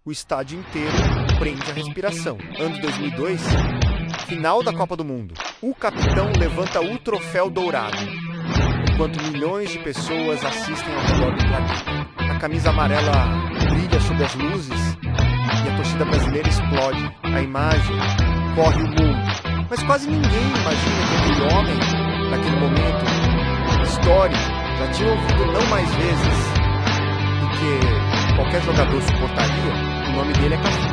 o estádio inteiro prende a respiração. Ano de 2002, final da Copa do Mundo. O capitão levanta o troféu dourado, enquanto milhões de pessoas assistem ao redor do planeta. A camisa amarela brilha sob as luzes e a torcida brasileira explode. A imagem corre o mundo. Mas quase ninguém imagina que aquele homem, naquele momento histórico, já tinha ouvido não mais vezes do que qualquer jogador suportaria. O nome dele é Cafu.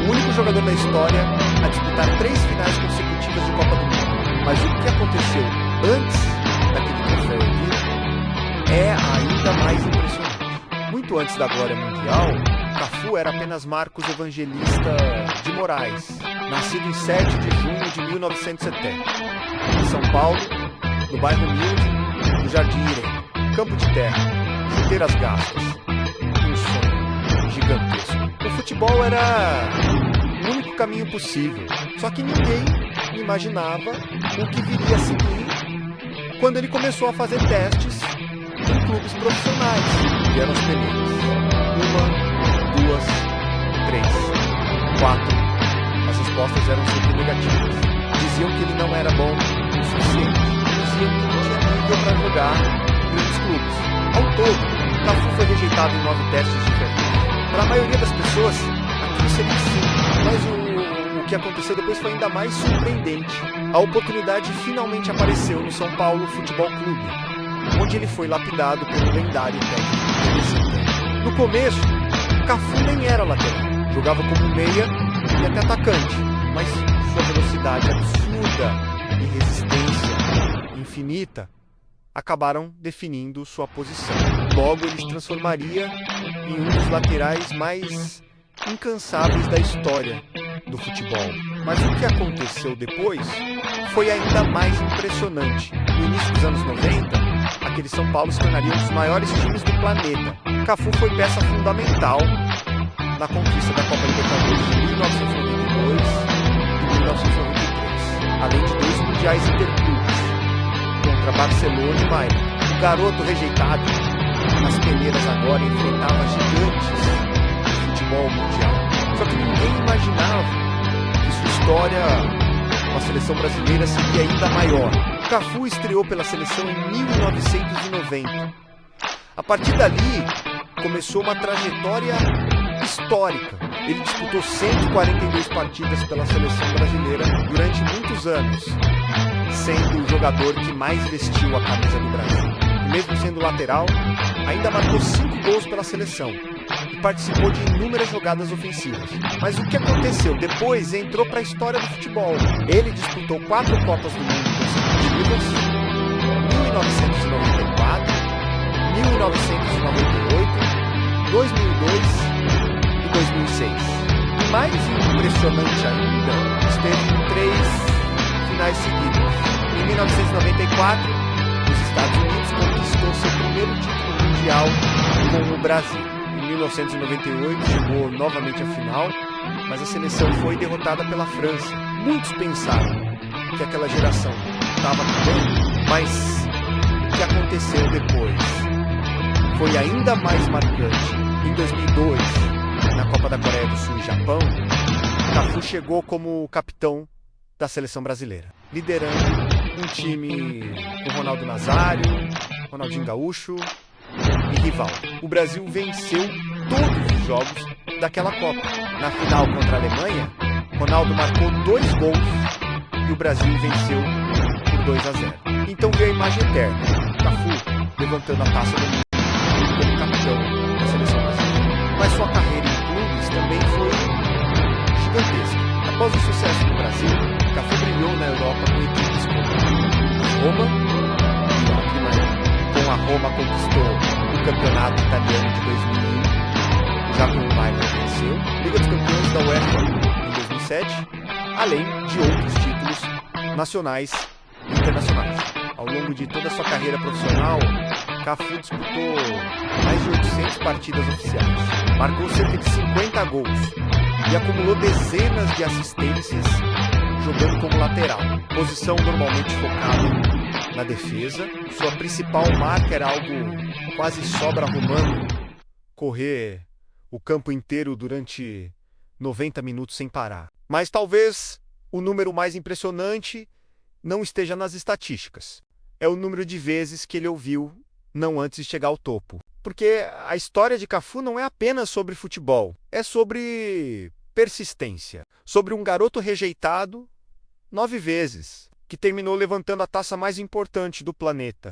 O único jogador da história a disputar 3 finais consecutivas de Copa do Mundo. Mas o que aconteceu antes daquele troféu erguido é ainda mais impressionante. Muito antes da glória mundial, Cafu era apenas Marcos Evangelista de Moraes, nascido em 7 de junho de 1970, em São Paulo, no bairro humilde do Jardim Irene, campo de terra, chuteiras gastas, um sonho gigantesco. O futebol era o único caminho possível, só que ninguém imaginava o que viria a seguir quando ele começou a fazer testes em clubes profissionais. Vieram as peneiras. 1, 2, 3, 4. As respostas eram sempre negativas. Diziam que ele não era bom o suficiente. Diziam que não tinha nível para jogar em grandes clubes. Ao todo, Cafu foi rejeitado em 9 testes diferentes. Para a maioria das pessoas, aquilo seria sim. Mas o que aconteceu depois foi ainda mais surpreendente. A oportunidade finalmente apareceu no São Paulo Futebol Clube, onde ele foi lapidado pelo lendário técnico. No começo, Cafu nem era lateral, jogava como meia e até atacante, mas sua velocidade absurda e resistência infinita acabaram definindo sua posição. Logo, ele se transformaria em um dos laterais mais incansáveis da história do futebol. Mas o que aconteceu depois foi ainda mais impressionante. No início dos anos 90, aquele São Paulo se tornaria um dos maiores times do planeta. Cafu foi peça fundamental na conquista da Copa Libertadores de 1992 e 1993, além de 2 mundiais interclubes contra Barcelona e Bayern. O garoto rejeitado nas peneiras agora enfrentava gigantes do futebol mundial. Só que ninguém imaginava que sua história com a seleção brasileira seria ainda maior. Cafu estreou pela seleção em 1990. A partir dali, começou uma trajetória histórica. Ele disputou 142 partidas pela seleção brasileira durante muitos anos, sendo o jogador que mais vestiu a camisa do Brasil. E mesmo sendo lateral, ainda marcou 5 gols pela seleção e participou de inúmeras jogadas ofensivas. Mas o que aconteceu? Depois entrou para a história do futebol. Ele disputou 4 Copas do Mundo consecutivas, 1994, 1998, 2002 e 2006. E mais impressionante ainda, esteve em 3 finais seguidas. Em 1994, os Estados Unidos conquistou seu primeiro título mundial com o Brasil. Em 1998 chegou novamente à final, mas a seleção foi derrotada pela França. Muitos pensaram que aquela geração estava acabando, mas o que aconteceu depois foi ainda mais marcante. Em 2002, na Copa da Coreia do Sul e Japão, Cafu chegou como capitão da seleção brasileira, liderando um time com Ronaldo Nazário, Ronaldinho Gaúcho e Rivaldo. O Brasil venceu todos os jogos daquela Copa. Na final contra a Alemanha, Ronaldo marcou 2 gols e o Brasil venceu por 2-0. Então veio a imagem eterna, Cafu levantando a taça do mundo como capitão da seleção brasileira. Mas sua carreira em clubes também foi gigantesca. Após o sucesso no Brasil, Cafu brilhou na Europa com equipes como Roma e Inter Miami. Com a Roma conquistou o campeonato italiano de 2001, já com o Bayern venceu, Liga dos Campeões da UEFA em 2007, além de outros títulos nacionais e internacionais. Ao longo de toda a sua carreira profissional, Cafu disputou mais de 800 partidas oficiais, marcou cerca de 50 gols e acumulou dezenas de assistências jogando como lateral, posição normalmente focada na defesa. Sua principal marca era algo quase sobra-romano, correr o campo inteiro durante 90 minutos sem parar. Mas talvez o número mais impressionante não esteja nas estatísticas. É o número de vezes que ele ouviu não antes de chegar ao topo. Porque a história de Cafu não é apenas sobre futebol, é sobre persistência, sobre um garoto rejeitado 9 vezes, que terminou levantando a taça mais importante do planeta.